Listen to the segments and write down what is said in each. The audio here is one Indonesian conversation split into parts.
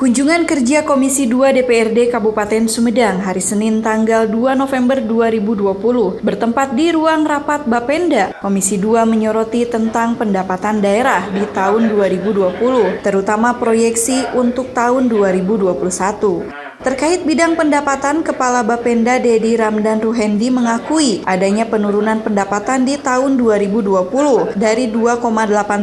Kunjungan kerja Komisi 2 DPRD Kabupaten Sumedang hari Senin tanggal 2 November 2020 bertempat di ruang rapat Bapenda. Komisi 2 menyoroti tentang pendapatan daerah di tahun 2020, terutama proyeksi untuk tahun 2021. Terkait bidang pendapatan, Kepala Bapenda Dedi Ramdan Ruhendi mengakui adanya penurunan pendapatan di tahun 2020 dari 2,8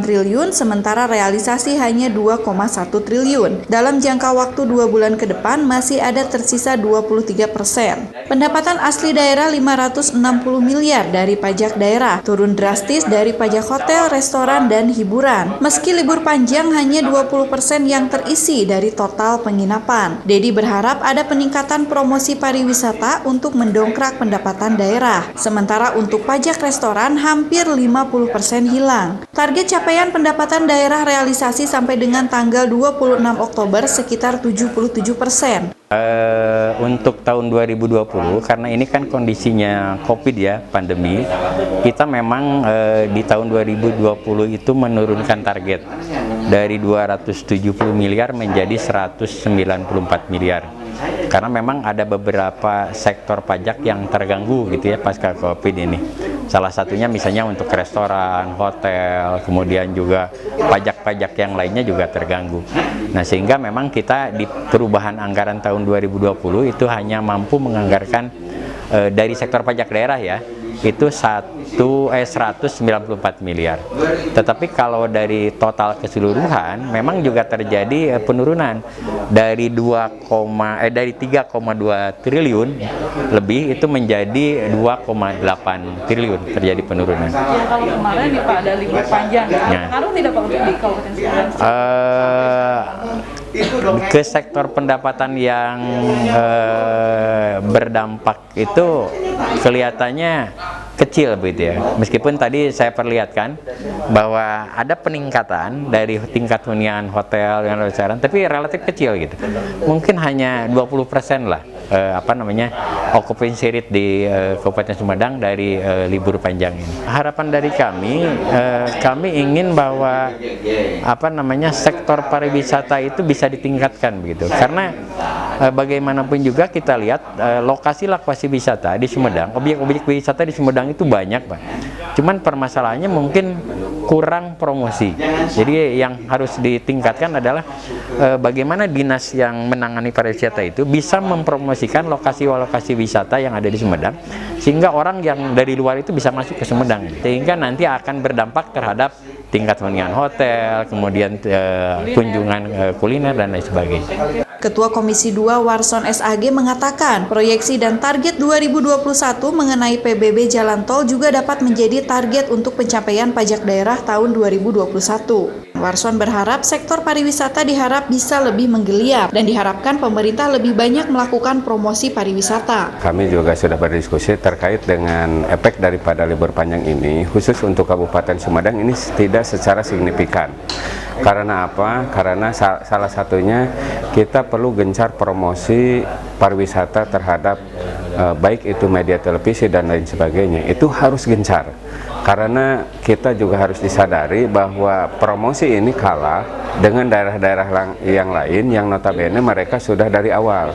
triliun sementara realisasi hanya 2,1 triliun. Dalam jangka waktu 2 bulan ke depan masih ada tersisa 23%. Pendapatan asli daerah 560 miliar dari pajak daerah, turun drastis dari pajak hotel, restoran, dan hiburan. Meski libur panjang hanya 20% yang terisi dari total penginapan. Dedi berharap ada peningkatan promosi pariwisata untuk mendongkrak pendapatan daerah. Sementara untuk pajak restoran hampir 50% hilang. Target capaian pendapatan daerah realisasi sampai dengan tanggal 26 Oktober sekitar 77%. Untuk tahun 2020, karena ini kan kondisinya COVID ya, pandemi, kita memang di tahun 2020 itu menurunkan target dari 270 miliar menjadi 194 miliar. Karena memang ada beberapa sektor pajak yang terganggu gitu ya pasca COVID ini. Salah satunya misalnya untuk restoran, hotel, kemudian juga pajak-pajak yang lainnya juga terganggu. Nah, sehingga memang kita di perubahan anggaran tahun 2020 itu hanya mampu menganggarkan dari sektor pajak daerah ya, itu 194 miliar. Tetapi kalau dari total keseluruhan memang juga terjadi penurunan dari 3,2 triliun lebih itu menjadi 2,8 triliun terjadi penurunan. Ya, kalau kemarin nih Pak ada libur panjang, pengaruh tidak Pak untuk di Kabupaten Sumedang? Ke sektor pendapatan yang berdampak itu kelihatannya kecil begitu ya. Meskipun tadi saya perlihatkan bahwa ada peningkatan dari tingkat hunian hotel dan restoran, tapi relatif kecil gitu. Mungkin hanya 20% lah occupancy rate di Kabupaten Sumedang dari libur panjang ini. Harapan dari kami ingin bahwa sektor pariwisata itu bisa ditingkatkan begitu. Karena bagaimanapun juga kita lihat lokasi-lokasi wisata di Sumedang, objek-objek wisata di Sumedang itu banyak, Pak. Cuman permasalahannya mungkin kurang promosi. Jadi yang harus ditingkatkan adalah bagaimana dinas yang menangani pariwisata itu bisa mempromosikan lokasi-lokasi wisata yang ada di Sumedang sehingga orang yang dari luar itu bisa masuk ke Sumedang. Sehingga nanti akan berdampak terhadap tingkat hunian hotel, kemudian kunjungan kuliner dan lain sebagainya. Ketua Komisi 2 Warson SAG mengatakan proyeksi dan target 2021 mengenai PBB Jalan Tol juga dapat menjadi target untuk pencapaian pajak daerah tahun 2021. Warson berharap sektor pariwisata diharap bisa lebih menggeliat dan diharapkan pemerintah lebih banyak melakukan promosi pariwisata. Kami juga sudah berdiskusi terkait dengan efek daripada libur panjang ini, khusus untuk Kabupaten Sumedang ini tidak secara signifikan. Karena apa? Karena salah satunya kita perlu gencar promosi pariwisata terhadap baik itu media televisi dan lain sebagainya. Itu harus gencar. Karena kita juga harus disadari bahwa promosi ini kalah dengan daerah-daerah yang lain yang notabene mereka sudah dari awal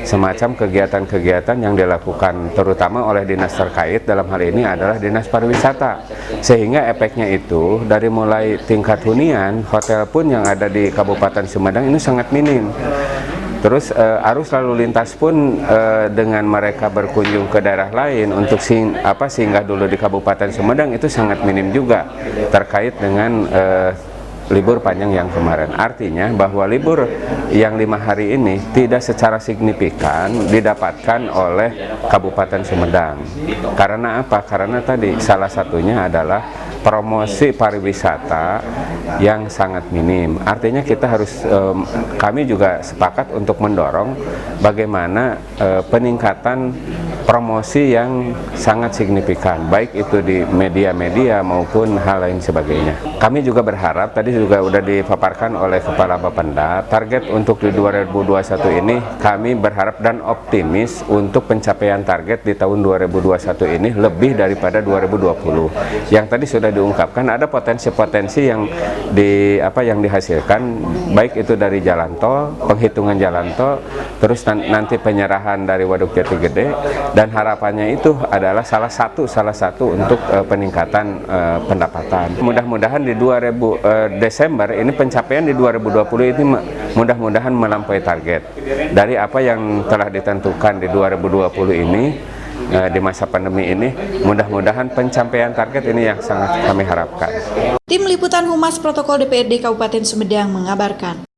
semacam kegiatan-kegiatan yang dilakukan terutama oleh dinas terkait, dalam hal ini adalah dinas pariwisata, sehingga efeknya itu dari mulai tingkat hunian hotel pun yang ada di Kabupaten Sumedang ini sangat minim. Terus arus lalu lintas pun dengan mereka berkunjung ke daerah lain untuk singgah dulu di Kabupaten Sumedang itu sangat minim juga terkait dengan libur panjang yang kemarin. Artinya bahwa libur yang 5 hari ini tidak secara signifikan didapatkan oleh Kabupaten Sumedang. Karena apa? Karena tadi salah satunya adalah promosi pariwisata yang sangat minim. Artinya kita harus, kami juga sepakat untuk mendorong bagaimana peningkatan promosi yang sangat signifikan, baik itu di media-media maupun hal lain sebagainya. Kami juga berharap, tadi juga sudah dipaparkan oleh Kepala Bapenda, target untuk di 2021 ini kami berharap dan optimis untuk pencapaian target di tahun 2021 ini lebih daripada 2020. Yang tadi sudah sudah diungkapkan ada potensi-potensi yang yang dihasilkan, baik itu dari jalan tol, penghitungan jalan tol, terus nanti penyerahan dari Waduk Jati Gede, dan harapannya itu adalah salah satu untuk peningkatan pendapatan. Mudah-mudahan di Desember ini pencapaian di 2020 ini mudah-mudahan melampaui target dari apa yang telah ditentukan di 2020 ini. Di masa pandemi ini, mudah-mudahan pencapaian target ini yang sangat kami harapkan. Tim Liputan Humas Protokol DPRD Kabupaten Sumedang mengabarkan.